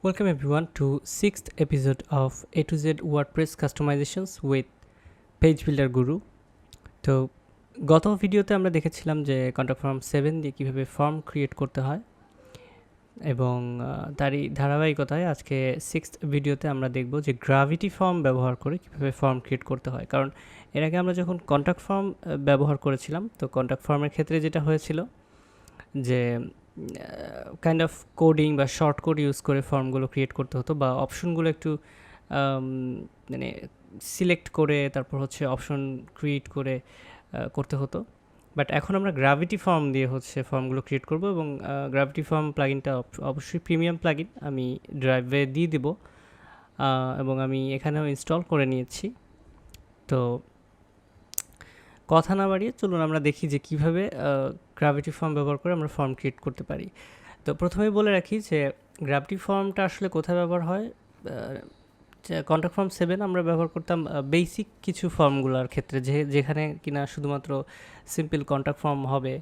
Welcome everyone to 6th episode of A to Z WordPress customizations with Page Builder Guru. তো গত ভিডিওতে আমরা দেখেছিলাম যে কন্ট্যাক্ট ফর্ম 7 দিয়ে কীভাবে ফর্ম ক্রিয়েট করতে হয় এবং তারই ধারাবাহিকতায় আজকে 6th ভিডিওতে আমরা দেখব যে গ্র্যাভিটি ফর্ম ব্যবহার করে কীভাবে ফর্ম ক্রিয়েট করতে হয়। কারণ এর আগে আমরা যখন কন্ট্যাক্ট ফর্ম ব্যবহার করেছিলাম তো কন্ট্যাক্ট ফর্মের ক্ষেত্রে যেটা হয়েছিল যে কাইন্ড অফ কোডিং বা শর্ট কোড ইউজ করে ফর্মগুলো ক্রিয়েট করতে হতো বা অপশনগুলো একটু মানে সিলেক্ট করে তারপর হচ্ছে অপশন ক্রিয়েট করে করতে হতো। বাট এখন আমরা গ্র্যাভিটি ফর্ম দিয়ে হচ্ছে ফর্মগুলো ক্রিয়েট করব এবং গ্র্যাভিটি ফর্ম প্লাগিনটা অবশ্যই প্রিমিয়াম প্লাগিন, আমি ড্রাইভে দিয়ে দেবো এবং আমি এখানেও ইনস্টল করে নিয়েছি। তো কথা না বাড়িয়ে চলুন আমরা দেখি যে কীভাবে গ্র্যাভিটি ফর্ম ব্যবহার করে আমরা ফর্ম ক্রিয়েট করতে পারি। তো প্রথমেই বলে রাখি যে গ্র্যাভিটি ফর্মটা আসলে কোথায় ব্যবহার হয়। কন্ট্যাক্ট ফর্ম 7 আমরা ব্যবহার করতাম বেসিক কিছু ফর্মগুলোর ক্ষেত্রে, যেখানে কিনা শুধুমাত্র সিম্পল কন্ট্যাক্ট ফর্ম হবে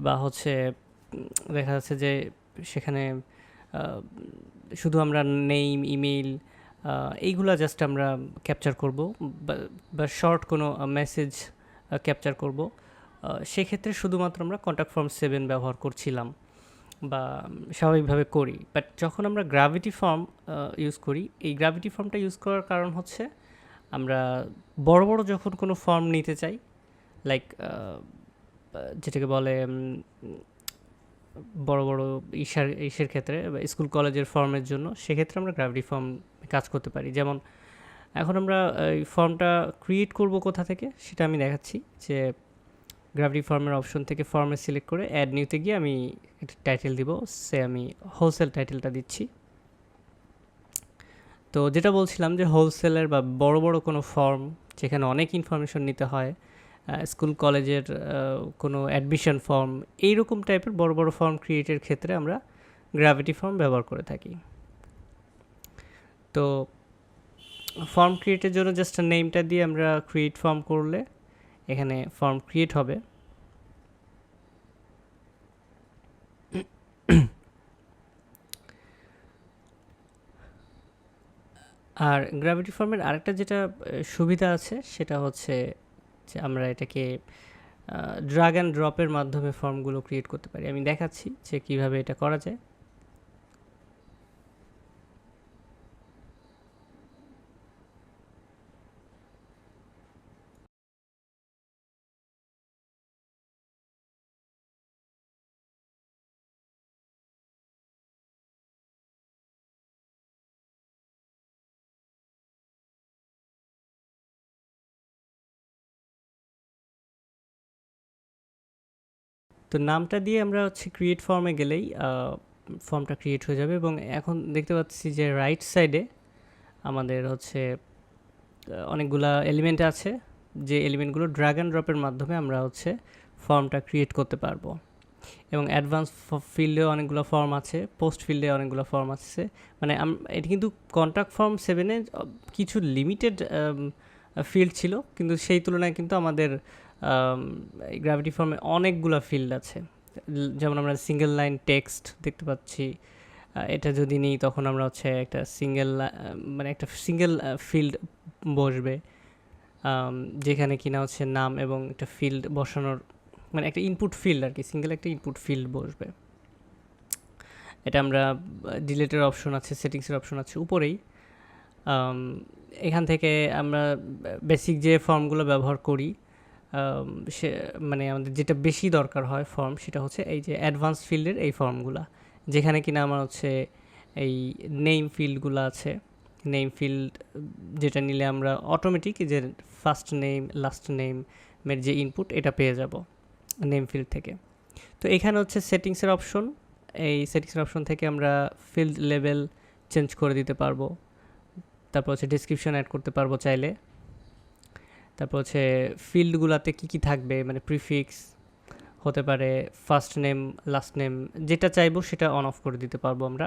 বা হচ্ছে দেখা যাচ্ছে যে সেখানে শুধু আমরা নেম, ইমেইল এইগুলা জাস্ট আমরা ক্যাপচার করব বা শর্ট কোনো মেসেজ ক্যাপচার করব। সেক্ষেত্রে শুধুমাত্র আমরা কন্ট্যাক্ট ফর্ম 7 ব্যবহার করছিলাম বা স্বাভাবিকভাবে করি। বাট যখন আমরা গ্র্যাভিটি ফর্ম ইউজ করি, এই গ্র্যাভিটি ফর্মটা ইউজ করার কারণ হচ্ছে আমরা বড় বড় যখন কোনো ফর্ম নিতে চাই, লাইক যেটাকে বলে বড় বড় ইসের ক্ষেত্রে স্কুল কলেজের ফর্মের জন্য, সেক্ষেত্রে আমরা গ্র্যাভিটি ফর্ম কাজ করতে পারি। যেমন এখন আমরা এই ফর্মটা ক্রিয়েট করব কোথা থেকে সেটা আমি দেখাচ্ছি। যে গ্র্যাভিটি ফর্মের অপশন থেকে ফর্মে সিলেক্ট করে অ্যাড নিউতে গিয়ে আমি একটা টাইটেল দিব, আমি হোলসেল টাইটেলটা দিচ্ছি। তো যেটা বলছিলাম যে হোলসেলের বা বড় বড় কোনো ফর্ম যেখানে অনেক ইনফরমেশন নিতে হয়, স্কুল কলেজের কোনো অ্যাডমিশন ফর্ম, এইরকম টাইপের বড় বড় ফর্ম ক্রিয়েটের ক্ষেত্রে আমরা গ্র্যাভিটি ফর্ম ব্যবহার করে থাকি। তো ফর্ম ক্রিয়েটের জন্য জাস্ট নেমটা দিয়ে আমরা ক্রিয়েট ফর্ম করলে এখানে ফর্ম ক্রিয়েট হবে। আর গ্র্যাভিটি ফর্মের আরেকটা যেটা সুবিধা আছে সেটা হচ্ছে যে আমরা এটাকে ড্রাগ অ্যান্ড ড্রপের মাধ্যমে ফর্মগুলো ক্রিয়েট করতে পারি। আমি দেখাচ্ছি যে কিভাবে এটা করা যায়। তো নামটা দিয়ে আমরা হচ্ছে ক্রিয়েট ফর্মে গেলেই ফর্মটা ক্রিয়েট হয়ে যাবে এবং এখন দেখতে পাচ্ছি যে রাইট সাইডে আমাদের হচ্ছে অনেকগুলা এলিমেন্ট আছে, যে এলিমেন্টগুলো ড্র্যাগ অ্যান্ড ড্রপের মাধ্যমে আমরা হচ্ছে ফর্মটা ক্রিয়েট করতে পারবো। এবং অ্যাডভান্স ফিল্ডে অনেকগুলো ফর্ম আছে, পোস্ট ফিল্ডে অনেকগুলো ফর্ম আছে। মানে এটা কিন্তু কন্ট্যাক্ট ফর্ম 7-এ কিছু লিমিটেড ফিল্ড ছিল, কিন্তু সেই তুলনায় কিন্তু আমাদের গ্র্যাভিটি ফর্মে অনেকগুলো ফিল্ড আছে। যেমন আমরা সিঙ্গেল লাইন টেক্সট দেখতে পাচ্ছি, এটা যদি নিই তখন আমরা হচ্ছে একটা মানে একটা সিঙ্গেল ফিল্ড বসবে, যেখানে কিনা হচ্ছে নাম এবং একটা ফিল্ড বসানোর, মানে একটা ইনপুট ফিল্ড আর কি, সিঙ্গেল একটা ইনপুট ফিল্ড বসবে। এটা আমরা ডিলেটের অপশন আছে, সেটিংসের অপশন আছে উপরেই। এখান থেকে আমরা বেসিক যে ফর্মগুলো ব্যবহার করি, সে মানে আমাদের যেটা বেশি দরকার হয় ফর্ম, সেটা হচ্ছে এই যে অ্যাডভান্স ফিল্ডের এই ফর্মগুলা, যেখানে কিনা আমার হচ্ছে এই নেম ফিল্ডগুলো আছে। নেম ফিল্ড যেটা নিলে আমরা অটোমেটিক যে ফার্স্ট নেম লাস্ট নেমের যে ইনপুট এটা পেয়ে যাব নেম ফিল্ড থেকে। তো এখানে হচ্ছে সেটিংসের অপশন, এই সেটিংসের অপশন থেকে আমরা ফিল্ড লেভেল চেঞ্জ করে দিতে পারবো। তারপর হচ্ছে ডেসক্রিপশন অ্যাড করতে পারবো চাইলে। তারপর হচ্ছে ফিল্ডগুলোতে কী থাকবে, মানে প্রিফিক্স হতে পারে, ফার্স্ট নেম লাস্ট নেম, যেটা চাইবো সেটা অন অফ করে দিতে পারবো আমরা।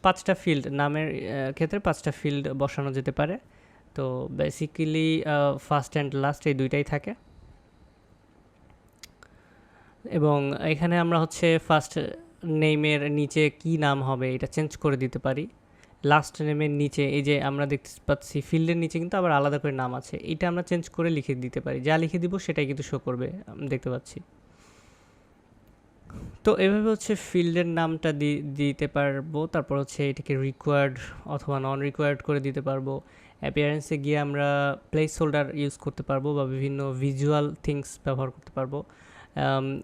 5টা ফিল্ড, নামের ক্ষেত্রে 5টা ফিল্ড বসানো যেতে পারে। তো বেসিক্যালি ফার্স্ট অ্যান্ড লাস্ট এই দুইটাই থাকে। এবং এখানে আমরা হচ্ছে ফার্স্ট নেমের নিচে কি নাম হবে এটা চেঞ্জ করে দিতে পারি। লাস্ট নেমের নিচে এই যে আমরা দেখতে পাচ্ছি ফিল্ডের নিচে কিন্তু আবার আলাদা করে নাম আছে, এটা আমরা চেঞ্জ করে লিখে দিতে পারি, যা লিখে দিব সেটাই কিন্তু শো করবে, দেখতে পাচ্ছি। তো এভাবে হচ্ছে ফিল্ডের নামটা দিতে পারবো। তারপর হচ্ছে এটাকে রিকোয়ার্ড অথবা নন রিকোয়ার্ড করে দিতে পারবো। অ্যাপিয়ারেন্সে গিয়ে আমরা প্লেস হোল্ডার ইউজ করতে পারবো বা বিভিন্ন ভিজুয়াল থিংস ব্যবহার করতে পারবো।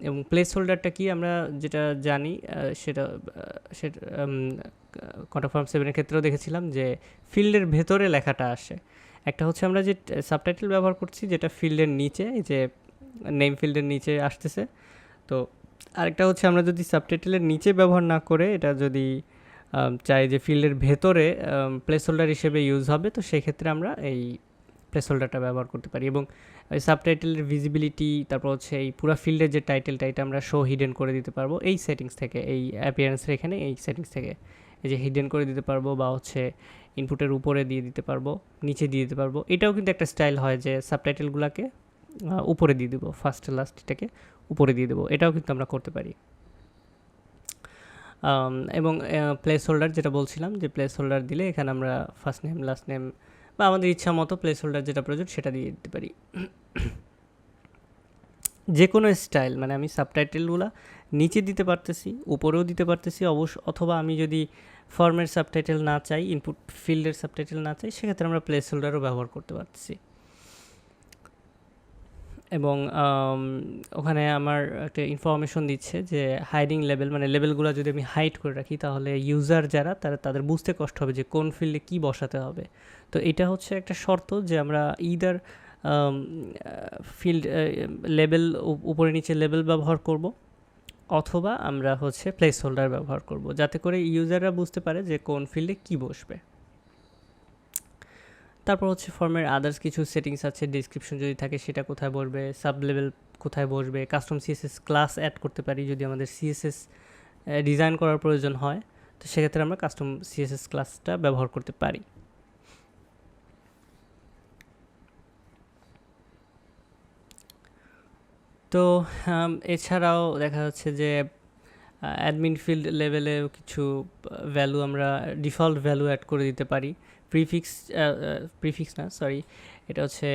এবং প্লেস হোল্ডারটা কি আমরা যেটা জানি সেটা সেটা কন্ট্যাক্ট ফর্ম 7 এর ক্ষেত্রেও দেখেছিলাম যে ফিল্ডের ভেতরে লেখাটা আসে। একটা হচ্ছে আমরা যে সাবটাইটেল ব্যবহার করছি যেটা ফিল্ডের নিচে, এই যে নেম ফিল্ডের নিচে আসতেছে। তো আরেকটা হচ্ছে আমরা যদি সাবটাইটেলের নিচে ব্যবহার না করে এটা যদি চাই যে ফিল্ডের ভেতরে প্লেস হোল্ডার হিসেবে ইউজ হবে, তো সেই ক্ষেত্রে আমরা এই প্লেস হোল্ডারটা ব্যবহার করতে পারি। এবং ওই সাবটাইটেলের ভিজিবিলিটি, তারপর হচ্ছে এই পুরো ফিল্ডের যে টাইটেলটা এটা আমরা শো হিডেন করে দিতে পারবো এই সেটিংস থেকে, এই অ্যাপিয়ারেন্সের এখানে এই সেটিংস থেকে এই যে হিডেন করে দিতে পারবো, বা হচ্ছে ইনপুটের উপরে দিয়ে দিতে পারবো, নিচে দিয়ে দিতে পারবো। এটাও কিন্তু একটা স্টাইল হয় যে সাবটাইটেলগুলোকে উপরে দিয়ে দেবো, ফার্স্ট লাস্টটাকে উপরে দিয়ে দেবো, এটাও কিন্তু আমরা করতে পারি। এবং প্লেস হোল্ডার যেটা বলছিলাম যে প্লেস হোল্ডার দিলে এখানে আমরা ফার্স্ট নেম লাস্ট নেম বা আমাদের ইচ্ছা মতো প্লেস হোল্ডার যেটা প্রয়োজন সেটা দিয়ে দিতে পারি। যে কোনো স্টাইল, মানে আমি সাবটাইটেলগুলো নিচে দিতে পারতেছি, উপরেও দিতে পারতেছি অথবা আমি যদি ফর্মের সাবটাইটেল না চাই, ইনপুট ফিল্ডের সাবটাইটেল না চাই, সেক্ষেত্রে আমরা প্লেস হোল্ডারও ব্যবহার করতে পারতেছি। এবং ওখানে আমার একটা ইনফরমেশন দিচ্ছে যে হাইডিং লেবেল, মানে লেবেলগুলো যদি আমি হাইড করে রাখি তাহলে ইউজার যারা তাদের বুঝতে কষ্ট হবে যে কোন ফিল্ডে কী বসাতে হবে। তো এটা হচ্ছে একটা শর্ত যে আমরা ইদার ফিল্ড লেবেল উপরে নিচে লেবেল ব্যবহার করব, অথবা আমরা হচ্ছে প্লেস হোল্ডার ব্যবহার করব, যাতে করে ইউজাররা বুঝতে পারে যে কোন ফিল্ডে কী বসবে। তারপর হচ্ছে ফর্মের আদার্স কিছু সেটিংস আছে, ডিসক্রিপশন যদি থাকে সেটা কোথায় বসবে, সাব লেভেল কোথায় বসবে, কাস্টম সিএসএস ক্লাস অ্যাড করতে পারি যদি আমাদের সিএসএস ডিজাইন করার প্রয়োজন হয়, তো সেক্ষেত্রে আমরা কাস্টম সিএসএস ক্লাসটা ব্যবহার করতে পারি। তো এছাড়াও দেখা যাচ্ছে যে অ্যাডমিন ফিল্ড লেভেলেও কিছু ভ্যালু আমরা ডিফল্ট ভ্যালু অ্যাড করে দিতে পারি। প্রিফিক্স না, সরি, এটা হচ্ছে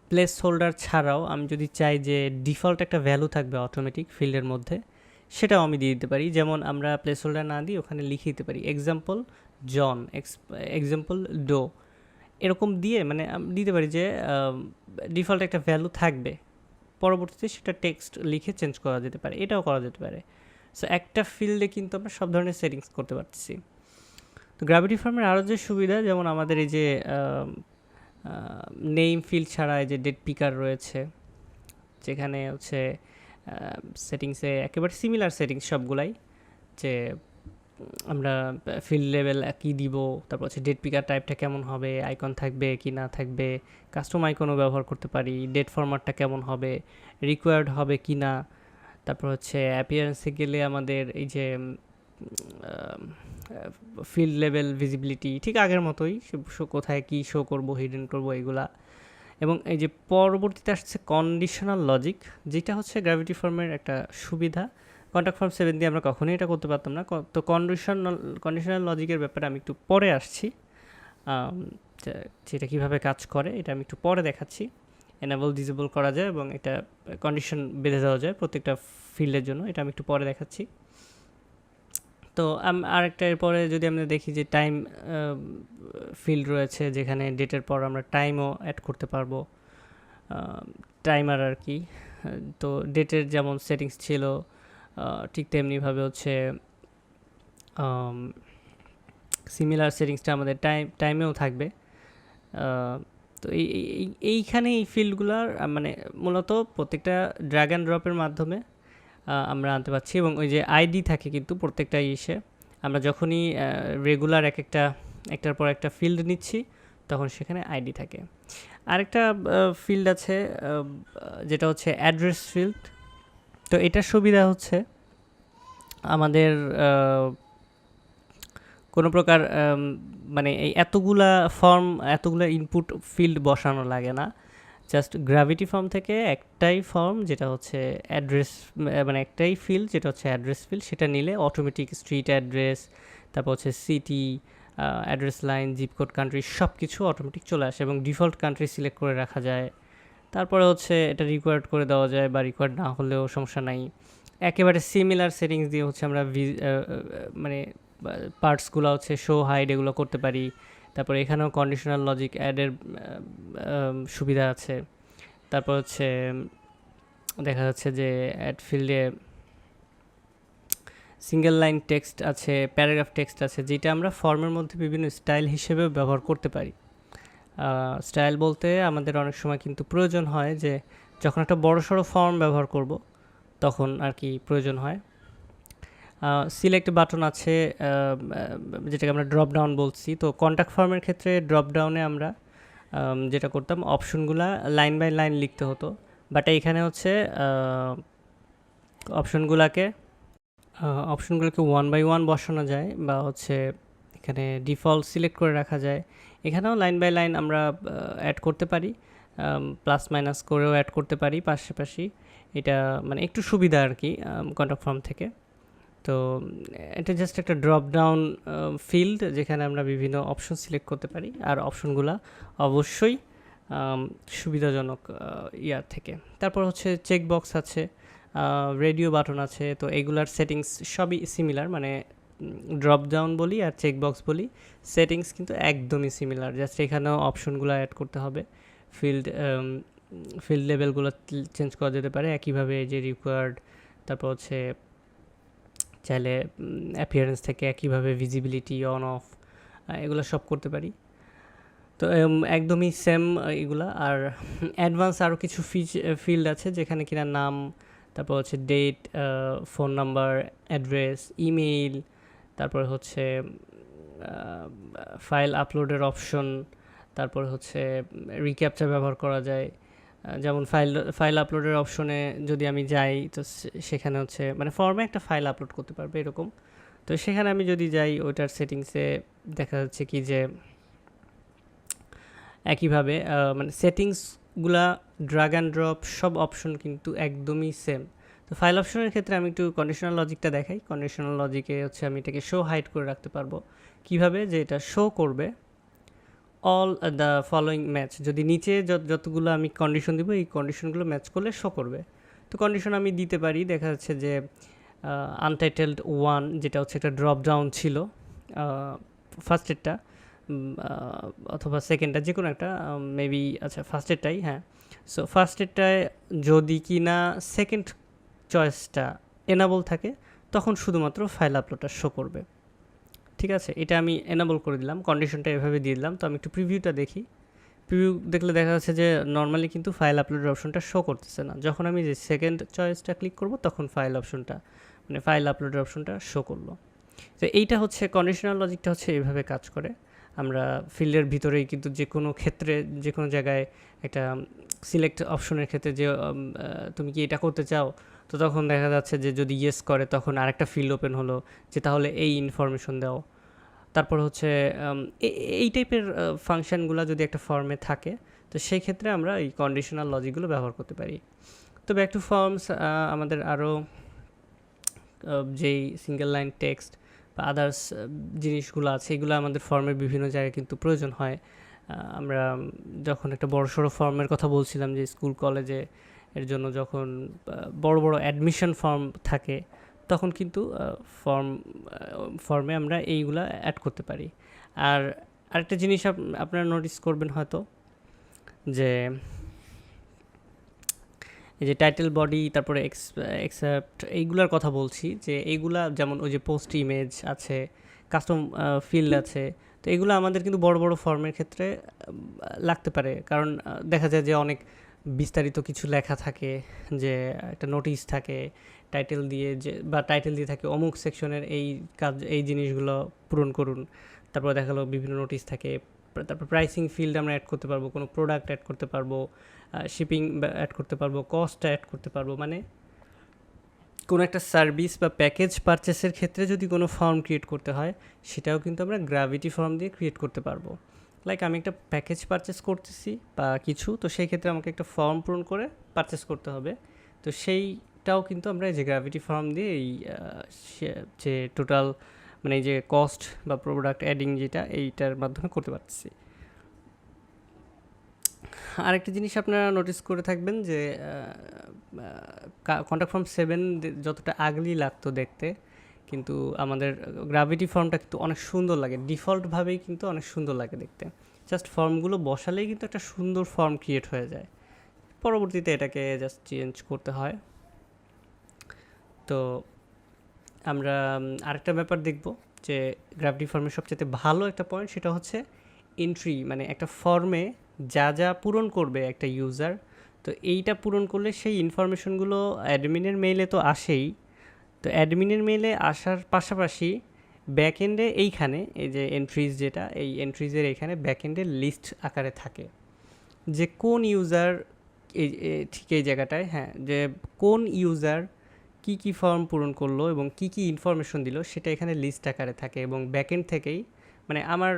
প্লেস হোল্ডার ছাড়াও আমি যদি চাই যে ডিফল্ট একটা ভ্যালু থাকবে অটোমেটিক ফিল্ডের মধ্যে, সেটাও আমি দিয়ে দিতে পারি। যেমন আমরা প্লেস হোল্ডার না দিয়ে ওখানে লিখে দিতে পারি এক্সাম্পল জন, এক্সাম্পল ডো, এরকম দিয়ে মানে দিতে পারি যে ডিফল্ট একটা ভ্যালু থাকবে, পরবর্তীতে সেটা টেক্সট লিখে চেঞ্জ করা যেতে পারে, এটাও করা যেতে পারে। সো একটা ফিল্ডে কিন্তু আমরা সব ধরনের সেটিংস করতে পারছি। তো গ্র্যাভিটি ফর্মের আরও যে সুবিধা, যেমন আমাদের এই যে নেম ফিল্ড ছাড়া এই যে ডেট পিকার রয়েছে, যেখানে হচ্ছে সেটিংসে একেবারে সিমিলার সেটিংস সবগুলাই, যে আমরা ফিল্ড লেভেল কী দিব, তারপর হচ্ছে ডেট পিকার টাইপটা কেমন হবে, আইকন থাকবে কি না থাকবে, কাস্টম আইকনও ব্যবহার করতে পারি, ডেট ফরম্যাটটা কেমন হবে, রিকোয়ার্ড হবে কি না, তারপর হচ্ছে অ্যাপিয়ারেন্সে গেলে আমাদের এই যে ফিল্ড লেভেল ভিজিবিলিটি ঠিক আগের মতোই, কোথায় কী শো করবো, হিডেন করবো, এগুলা। এবং এই যে পরবর্তীতে আসছে কন্ডিশনাল লজিক, যেটা হচ্ছে গ্র্যাভিটি ফর্মের একটা সুবিধা। কন্ট্যাক্ট ফর্ম 7 দিয়ে আমরা কখনোই এটা করতে পারতাম না। তো কন্ডিশনাল লজিকের ব্যাপারে আমি একটু পরে আসছি, যেটা কীভাবে কাজ করে এটা আমি একটু পরে দেখাচ্ছি। এনেবল ডিসেবল করা যায় এবং এটা কন্ডিশন বেঁধে দেওয়া যায় প্রত্যেকটা ফিল্ডের জন্য, এটা আমি একটু পরে দেখাচ্ছি। তো আরেকটা এরপরে যদি আমরা দেখি যে টাইম ফিল্ড রয়েছে, যেখানে ডেটের পর আমরা টাইমও অ্যাড করতে পারবো, টাইমার আর কি। তো ডেটের যেমন সেটিংস ছিল ঠিক তেমনিভাবে হচ্ছে সিমিলার সেটিংসটা আমাদের টাইমেও থাকবে। তো এইখানে এই ফিল্ডগুলোর মানে মূলত প্রত্যেকটা ড্র্যাগ অ্যান্ড ড্রপের মাধ্যমে আমরা আনতে পারছি। এবং ওই যে আইডি থাকে কিন্তু প্রত্যেকটা ইসে, আমরা যখনই রেগুলার একটার পর একটা ফিল্ড নিচ্ছি তখন সেখানে আইডি থাকে। আরেকটা ফিল্ড আছে যেটা হচ্ছে অ্যাড্রেস ফিল্ড। তো এটার সুবিধা হচ্ছে আমাদের কোনো প্রকার মানে এই এতগুলা ইনপুট ফিল্ড বসানো লাগে না। জাস্ট গ্র্যাভিটি ফর্ম থেকে একটাই ফর্ম যেটা হচ্ছে অ্যাড্রেস, মানে একটাই ফিল্ড যেটা হচ্ছে অ্যাড্রেস ফিল্ড, সেটা নিলে অটোমেটিক স্ট্রিট অ্যাড্রেস, তারপর হচ্ছে city, address line, zip code, country সব কিছু অটোমেটিক চলে আসে এবং ডিফল্ট কান্ট্রি সিলেক্ট করে রাখা যায়। তারপরে হচ্ছে এটা রিকোয়ার্ড করে দেওয়া যায় বা রিকোয়ার্ড না হলেও সমস্যা নাই। একেবারে সিমিলার সেটিংস দিয়ে হচ্ছে আমরা মানে পার্টসগুলো হচ্ছে শো হাইড এগুলো করতে পারি। তারপরে এখানেও কন্ডিশনাল লজিক অ্যাডের সুবিধা আছে। তারপর হচ্ছে দেখা যাচ্ছে যে অ্যাড ফিল্ডে সিঙ্গেল লাইন টেক্সট আছে, প্যারাগ্রাফ টেক্সট আছে, যেটা আমরা ফর্মের মধ্যে বিভিন্ন স্টাইল হিসেবেও ব্যবহার করতে পারি। স্টাইল বলতে আমাদের অনেক সময় কিন্তু প্রয়োজন হয় যে যখন একটা বড়সড় ফর্ম ব্যবহার করব তখন আর কি প্রয়োজন হয়। সিলেক্ট বাটন আছে, যেটাকে আমরা ড্রপ ডাউন বলছি। তো কন্ট্যাক্ট ফর্মের ক্ষেত্রে ড্রপ ডাউনে আমরা যেটা করতাম অপশনগুলা লাইন বাই লাইন লিখতে হতো, বাট এইখানে হচ্ছে অপশনগুলোকে ওয়ান বাই ওয়ান বসানো যায় বা হচ্ছে এখানে ডিফল্ট সিলেক্ট করে রাখা যায়। এখানেও লাইন বাই লাইন আমরা অ্যাড করতে পারি, প্লাস মাইনাস করেও অ্যাড করতে পারি পাশাপাশি। এটা মানে একটু সুবিধা আর কি কন্ট্যাক্ট ফর্ম থেকে। তো এটা জাস্ট একটা ড্রপ ডাউন ফিল্ড যেখানে আমরা বিভিন্ন অপশন সিলেক্ট করতে পারি, আর অপশনগুলো অবশ্যই সুবিধাজনক ইয়ার থেকে। তারপর হচ্ছে চেক বক্স আছে, রেডিও বাটন আছে। তো এগুলার সেটিংস সবই সিমিলার, মানে ড্রপ ডাউন বলি আর চেক বক্স বলি, সেটিংস কিন্তু একদমই সিমিলার। জাস্ট এখানেও অপশনগুলো অ্যাড করতে হবে, ফিল্ড লেভেলগুলো চেঞ্জ করা যেতে পারে একইভাবে, যে রিকোয়ার্ড। তারপর হচ্ছে চাইলে অ্যাপিয়ারেন্স থেকে একইভাবে ভিজিবিলিটি অন অফ এগুলো সব করতে পারি। তো একদমই সেম এগুলা। আর অ্যাডভান্স আরও কিছু ফিল্ড আছে যেখানে কিনা নাম, তারপর হচ্ছে date, phone number, address, email, তারপর হচ্ছে ফাইল আপলোডের অপশন, তারপর হচ্ছে রিক্যাপচার ব্যবহার করা যায়। যেমন ফাইল আপলোডের অপশনে যদি আমি যাই, তো সেখানে হচ্ছে মানে ফর্মে একটা ফাইল আপলোড করতে পারবে এরকম। তো সেখানে আমি যদি যাই ওইটার সেটিংসে দেখা যাচ্ছে কি যে একইভাবে মানে সেটিংসগুলা ড্রাগ অ্যান্ড ড্রপ সব অপশন কিন্তু একদমই সেম। তো ফাইল অপশনের ক্ষেত্রে আমি একটু কন্ডিশনাল লজিকটা দেখাই। কন্ডিশনাল লজিকে হচ্ছে আমি এটাকে শো হাইড করে রাখতে পারবো। কিভাবে? যে এটা শো করবে অল দ্য ফলোয়িং ম্যাচ, যদি নিচে যতগুলো আমি কন্ডিশন দিব এই কন্ডিশনগুলো ম্যাচ করলে শো করবে। তো কন্ডিশন আমি দিতে পারি, দেখা যাচ্ছে যে আনটাইটেলড 1 যেটা হচ্ছে একটা ড্রপ ডাউন ছিল, ফার্স্টেরটা অথবা সেকেন্ডটা, যে কোনো একটা, মেবি আচ্ছা ফার্স্টেরটাই, হ্যাঁ। সো ফার্স্টেরটায় যদি কি না সেকেন্ড চয়েসটা এনাবল থাকে তখন শুধুমাত্র ফাইল আপলোডটা শো করবে। ঠিক আছে, এটা আমি এনাবল করে দিলাম, কন্ডিশনটা এভাবে দিয়ে দিলাম। তো আমি একটু প্রিভিউটা দেখি। প্রিভিউ দেখলে দেখা যাচ্ছে যে নর্মালি কিন্তু ফাইল আপলোডের অপশনটা শো করতেছে না। যখন আমি যে সেকেন্ড চয়েসটা ক্লিক করব তখন ফাইল আপলোডের অপশনটা শো করলো। তো এইটা হচ্ছে কন্ডিশনাল লজিকটা হচ্ছে এইভাবে কাজ করে। আমরা ফিল্ডের ভিতরেই কিন্তু যে কোনো ক্ষেত্রে, যে কোনো জায়গায় একটা সিলেক্ট অপশনের ক্ষেত্রে যে তুমি কি এটা করতে চাও, তো তখন দেখা যাচ্ছে যে যদি ইয়েস করে তখন আরেকটা ফিল্ড ওপেন হলো যে তাহলে এই ইনফরমেশন দাও। তারপর হচ্ছে এই টাইপের ফাংশানগুলো যদি একটা ফর্মে থাকে তো সেই ক্ষেত্রে আমরা এই কন্ডিশনাল লজিকগুলো ব্যবহার করতে পারি। তো ব্যাক টু ফর্মস, আমাদের আরও যেই সিঙ্গেল লাইন টেক্সট বা আদার্স জিনিসগুলো আছে এগুলো আমাদের ফর্মের বিভিন্ন জায়গায় কিন্তু প্রয়োজন হয়। আমরা যখন একটা বড়সড় ফর্মের কথা বলছিলাম যে স্কুল কলেজে এর জন্য যখন বড় বড় অ্যাডমিশন ফর্ম থাকে তখন কিন্তু ফর্মে আমরা এইগুলা অ্যাড করতে পারি। আর আরেকটা জিনিস আপনারা নোটিস করবেন হয়তো, যে এই যে টাইটেল, বডি, তারপরে এক্সেপ্ট এইগুলার কথা বলছি, যে এইগুলা যেমন ওই যে পোস্ট ইমেজ আছে, কাস্টম ফিল্ড আছে, তো এগুলো আমাদের কিন্তু বড় বড় ফর্মের ক্ষেত্রে লাগতে পারে। কারণ দেখা যায় যে অনেক বিস্তারিত কিছু লেখা থাকে, যে একটা নোটিশ থাকে টাইটেল দিয়ে, যে বা টাইটেল দিয়ে থাকে অমুক সেকশনের এই জিনিসগুলো পূরণ করুন। তারপর দেখা গেলো বিভিন্ন নোটিশ থাকে। তারপর প্রাইসিং ফিল্ড আমরা অ্যাড করতে পারবো, কোনো প্রোডাক্ট অ্যাড করতে পারবো, শিপিং অ্যাড করতে পারবো, কস্ট অ্যাড করতে পারবো। মানে কোনো একটা সার্ভিস বা প্যাকেজ পারচেসের ক্ষেত্রে যদি কোনো ফর্ম ক্রিয়েট করতে হয় সেটাও কিন্তু আমরা গ্র্যাভিটি ফর্ম দিয়ে ক্রিয়েট করতে পারবো। লাইক আমি একটা প্যাকেজ পারচেস করতেছি বা কিছু, তো সেই ক্ষেত্রে আমাকে একটা ফর্ম পূরণ করে পারচেস করতে হবে। তো সেইটাও কিন্তু আমরা এই যে গ্র্যাভিটি ফর্ম দিয়ে এই যে টোটাল মানে এই যে কস্ট বা প্রোডাক্ট অ্যাডিং যেটা এইটার মাধ্যমে করতে পারতেছি। আরেকটা জিনিস আপনারা নোটিস করে থাকবেন যে কন্ট্যাক্ট ফর্ম 7 যতটা আগলি লাগতো দেখতে, কিন্তু আমাদের গ্র্যাভিটি ফর্মটা কিন্তু অনেক সুন্দর লাগে, ডিফল্টভাবেই কিন্তু অনেক সুন্দর লাগে দেখতে। জাস্ট ফর্মগুলো বসালেই কিন্তু একটা সুন্দর ফর্ম ক্রিয়েট হয়ে যায়, পরবর্তীতে এটাকে জাস্ট চেঞ্জ করতে হয়। তো আমরা আরেকটা ব্যাপার দেখব যে গ্র্যাভিটি ফর্মের সবচেয়ে ভালো একটা পয়েন্ট, সেটা হচ্ছে এন্ট্রি, মানে একটা ফর্মে যা যা পূরণ করবে একটা ইউজার, তো এইটা পূরণ করলে সেই ইনফরমেশনগুলো অ্যাডমিনের মেইলে তো আসেই, তো অ্যাডমিনের মেইলে আসার পাশাপাশি ব্যাকএন্ডে এইখানে এই যে এন্ট্রিজ, যেটা এই এন্ট্রিজের এখানে ব্যাকএন্ডে লিস্ট আকারে থাকে যে কোন ইউজার, ঠিক এই জায়গাটায়, হ্যাঁ, যে কোন ইউজার কি কি ফর্ম পূরণ করলো এবং কি কি ইনফরমেশন দিল সেটা এখানে লিস্ট আকারে থাকে, এবং ব্যাকএন্ড থেকেই মানে আমার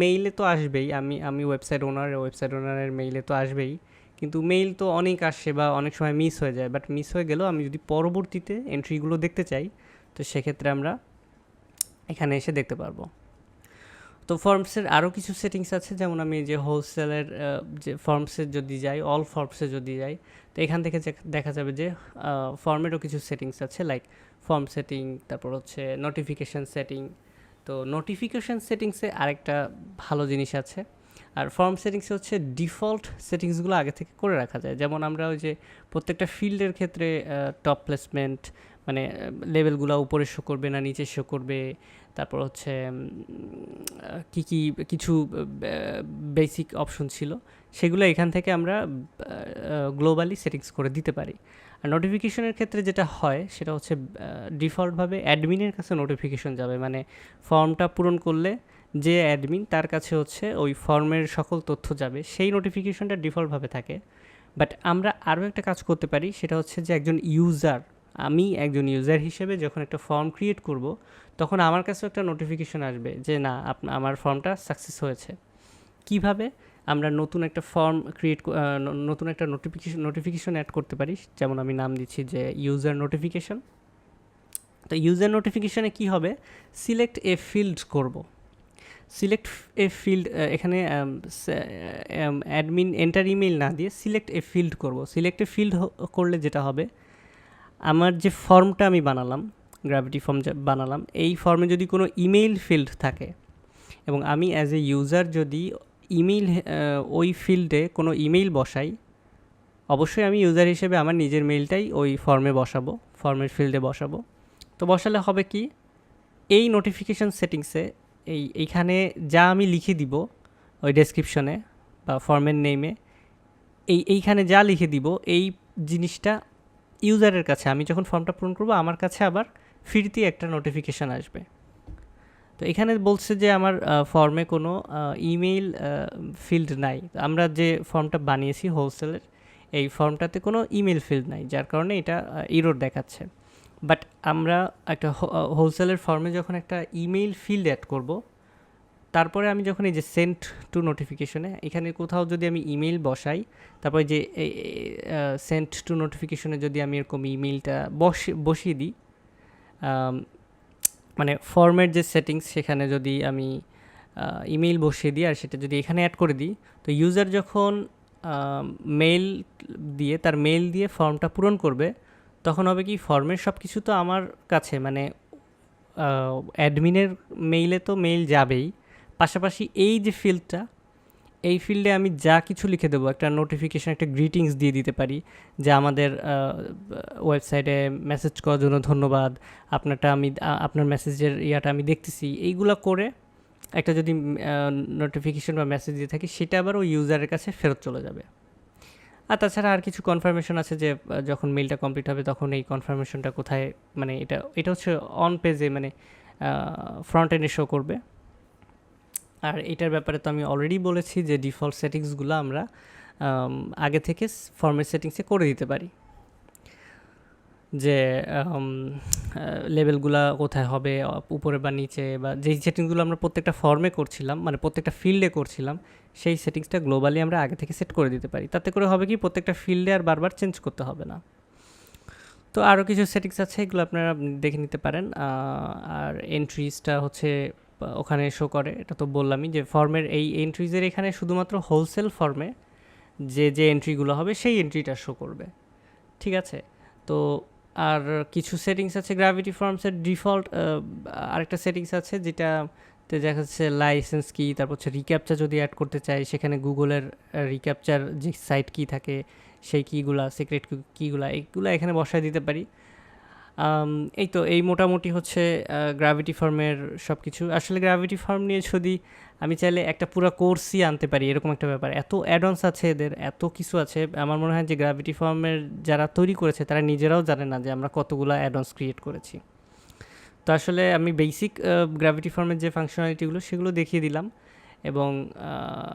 মেইলে তো আসবেই, আমি ওয়েবসাইট ওনারের মেইলে তো আসবেই, কিন্তু মেইল তো অনেক আসে বা অনেক সময় মিস হয়ে যায়, বাট মিস হয়ে গেলেও আমি যদি পরবর্তীতে এন্ট্রিগুলো দেখতে চাই তো সেক্ষেত্রে আমরা এখানে এসে দেখতে পারবো। তো ফর্মসের আরও কিছু সেটিংস আছে, যেমন আমি যে হোলসেলের যে ফর্মসে যদি যাই, অল ফর্মসে যদি যাই, তো এখান থেকে দেখা যাবে যে ফর্মেরও কিছু সেটিংস আছে, লাইক ফর্ম সেটিং, তারপর হচ্ছে নোটিফিকেশান সেটিং। তো নোটিফিকেশান সেটিংসে আরেকটা ভালো জিনিস আছে, আর ফর্ম সেটিংসে হচ্ছে ডিফল্ট সেটিংসগুলো আগে থেকে করে রাখা যায়, যেমন আমরা ওই যে প্রত্যেকটা ফিল্ডের ক্ষেত্রে টপ প্লেসমেন্ট, মানে লেভেলগুলো উপরে শো করবে না নিচে শো করবে, তারপর হচ্ছে কি কি কিছু বেসিক অপশন ছিল সেগুলো এখান থেকে আমরা গ্লোবালি সেটিংস করে দিতে পারি। আর নোটিফিকেশনের ক্ষেত্রে যেটা হয় সেটা হচ্ছে ডিফল্টভাবে অ্যাডমিনের কাছে নোটিফিকেশন যাবে, মানে ফর্মটা পূরণ করলে যে অ্যাডমিন তার কাছে হচ্ছে ওই ফর্মের সকল তথ্য যাবে, সেই নোটিফিকেশনটা ডিফল্টভাবে থাকে। বাট আমরা আরও একটা কাজ করতে পারি, সেটা হচ্ছে যে আমি একজন ইউজার হিসেবে যখন একটা ফর্ম ক্রিয়েট করব তখন আমার কাছেও একটা নোটিফিকেশন আসবে যে না আমার ফর্মটা সাকসেস হয়েছে। কিভাবে আমরা নতুন একটা ফর্ম নতুন একটা নোটিফিকেশন অ্যাড করতে পারি, যেমন আমি নাম দিচ্ছি যে ইউজার নোটিফিকেশন। তো ইউজার নোটিফিকেশনে কি হবে, সিলেক্ট এ ফিল্ড করব, সিলেক্ট এ ফিল্ড, এখানে অ্যাডমিন এন্টার ইমেল না দিয়ে সিলেক্ট এ ফিল্ড করব। সিলেক্ট এ ফিল্ড করলে যেটা হবে, আমার যে ফর্মটা আমি বানালাম, গ্র্যাভিটি ফর্ম বানালাম, এই ফর্মে যদি কোনো ইমেইল ফিল্ড থাকে এবং আমি অ্যাজ এ ইউজার যদি ইমেইল ওই ফিল্ডে কোনো ইমেইল বসাই, অবশ্যই আমি ইউজার হিসেবে আমার নিজের মেইলটাই ওই ফর্মে বসাবো, ফর্মের ফিল্ডে বসাবো। তো বসালে হবে কি, এই নোটিফিকেশান সেটিংসে এইখানে যা আমি লিখে দিব ওই ডেসক্রিপশনে বা ফর্মের নেমে, এইখানে যা লিখে দিব এই জিনিসটা ইউজারের কাছে, আমি যখন ফর্মটা পূরণ করবো আমার কাছে আবার ফিরতি একটা নোটিফিকেশান আসবে। তো এখানে বলছে যে আমার ফর্মে কোনো ইমেইল ফিল্ড নাই, আমরা যে ফর্মটা বানিয়েছি হোলসেলের এই ফর্মটাতে কোনো ইমেল ফিল্ড নাই, যার কারণে এটা এরর দেখাচ্ছে। বাট আমরা একটা হোলসেলের ফর্মে যখন একটা ইমেইল ফিল্ড অ্যাড করব, তারপরে আমি যখন এই যে সেন্ড টু নোটিফিকেশনে এখানে কোথাও যদি আমি ইমেইল বসাই, তারপরে যে সেন্ড টু নোটিফিকেশনে যদি আমি এরকম ইমেইলটা বসিয়ে দিই, মানে ফর্মের যে সেটিংস সেখানে যদি আমি ইমেইল বসিয়ে দিই আর সেটা যদি এখানে অ্যাড করে দিই, তো ইউজার যখন মেইল দিয়ে তার মেইল দিয়ে ফর্মটা পূরণ করবে, তখন হবে কি, ফর্মের সব কিছু তো আমার কাছে, মানে অ্যাডমিনের মেইলে তো মেইল যাবেই, পাশাপাশি এই যে ফিল্ডটা, এই ফিল্ডে আমি যা কিছু লিখে দেবো, একটা নোটিফিকেশন, একটা গ্রিটিংস দিয়ে দিতে পারি যে আমাদের ওয়েবসাইটে মেসেজ করার জন্য ধন্যবাদ, আপনার মেসেজের ইয়াটা আমি দেখতেছি, এইগুলো করে একটা যদি নোটিফিকেশন বা মেসেজ দিয়ে থাকি, সেটা আবার ওই ইউজারের কাছে ফেরত চলে যাবে। আর তাছাড়া আর কিছু কনফার্মেশন আছে যে যখন মেইলটা কমপ্লিট হবে তখন এই কনফার্মেশনটা কোথায়, মানে এটা হচ্ছে অন পেজে, মানে ফ্রন্ট এন্ডে শো করবে। আর এটার ব্যাপারে তো আমি অলরেডি বলেছি যে ডিফল্ট সেটিংসগুলো আমরা আগে থেকে ফর্মের সেটিংসে করে দিতে পারি, যে লেভেলগুলো কোথায় হবে, উপরে বা নিচে, বা যেই সেটিংসগুলো আমরা প্রত্যেকটা ফর্মে করছিলাম, মানে প্রত্যেকটা ফিল্ডে করছিলাম, সেই সেটিংসটা গ্লোবালি আমরা আগে থেকে সেট করে দিতে পারি। তাতে করে হবে কি, প্রত্যেকটা ফিল্ডে আর বারবার চেঞ্জ করতে হবে না। তো তো আরও কিছু সেটিংস আছে, এগুলো আপনারা দেখে নিতে পারেন। আর এন্ট্রিজটা হচ্ছে ওখানে শো করে, এটা তো বললামই যে ফর্মের এই এন্ট্রিজের এখানে শুধুমাত্র হোলসেল ফর্মে যে এন্ট্রিগুলো হবে সেই এন্ট্রিটা শো করবে, ঠিক আছে। তো আর কিছু সেটিংস আছে গ্র্যাভিটি ফর্মসের ডিফল্ট, আরেকটা সেটিংস আছে যেটাতে দেখা যাচ্ছে লাইসেন্স কি, তারপর হচ্ছে রিক্যাপচার যদি অ্যাড করতে চাই সেখানে গুগলের রিক্যাপচার যে সাইট কি থাকে সেই কিগুলা, সিক্রেট কিগুলা, এইগুলো এখানে বসায় দিতে পারি। এই তো এই মোটামুটি হচ্ছে গ্র্যাভিটি ফার্মের সব কিছু। আসলে গ্র্যাভিটি ফার্ম নিয়ে যদি আমি চাইলে একটা পুরো কোর্সই আনতে পারি, এরকম একটা ব্যাপার, এত অ্যাডভান্স আছে এদের, এত কিছু আছে। আমার মনে হয় যে গ্র্যাভিটি ফার্মের যারা তৈরি করেছে তারা নিজেরাও জানে না যে আমরা কতগুলো অ্যাডভান্স ক্রিয়েট করেছি। তো আসলে আমি বেসিক গ্র্যাভিটি ফার্মের যে ফাংশনালিটিগুলো সেগুলো দেখিয়ে দিলাম। এবং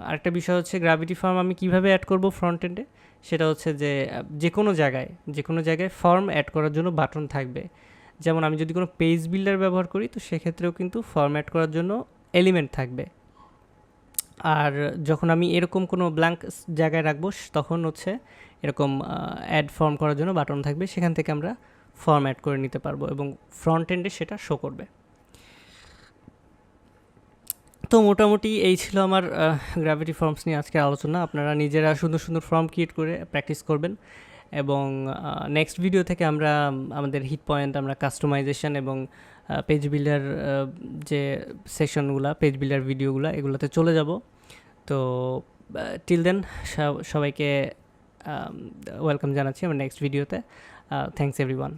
আরেকটা বিষয় হচ্ছে গ্র্যাভিটি ফার্ম আমি কিভাবে অ্যাড করব ফ্রন্ট এন্ডে, সেটা হচ্ছে যে যে কোনো জায়গায় ফর্ম অ্যাড করার জন্য বাটন থাকবে। যেমন আমি যদি কোনো পেজ বিল্ডার ব্যবহার করি তো সেক্ষেত্রেও কিন্তু ফর্ম অ্যাড করার জন্য এলিমেন্ট থাকবে। আর যখন আমি এরকম কোনো ব্ল্যাঙ্ক জায়গায় রাখবো তখন হচ্ছে এরকম অ্যাড ফর্ম করার জন্য বাটন থাকবে, সেখান থেকে আমরা ফর্ম অ্যাড করে নিতে পারবো এবং ফ্রন্ট এন্ডে সেটা শো করবে। তো মোটামুটি এই ছিল আমার গ্র্যাভিটি ফর্মস নিয়ে আজকে আলোচনা। আপনারা নিজেরা সুন্দর সুন্দর ফর্ম ক্রিয়েট করে প্র্যাকটিস করবেন এবং নেক্সট ভিডিও থেকে আমরা আমাদের হিট পয়েন্ট, আমরা কাস্টমাইজেশন এবং পেজ বিল্ডার যে সেশনগুলো, পেজ বিল্ডার ভিডিওগুলো, এগুলোতে চলে যাব। তো টিল দেন সবাইকে ওয়েলকাম জানাচ্ছি আমার নেক্সট ভিডিওতে। Thanks everyone.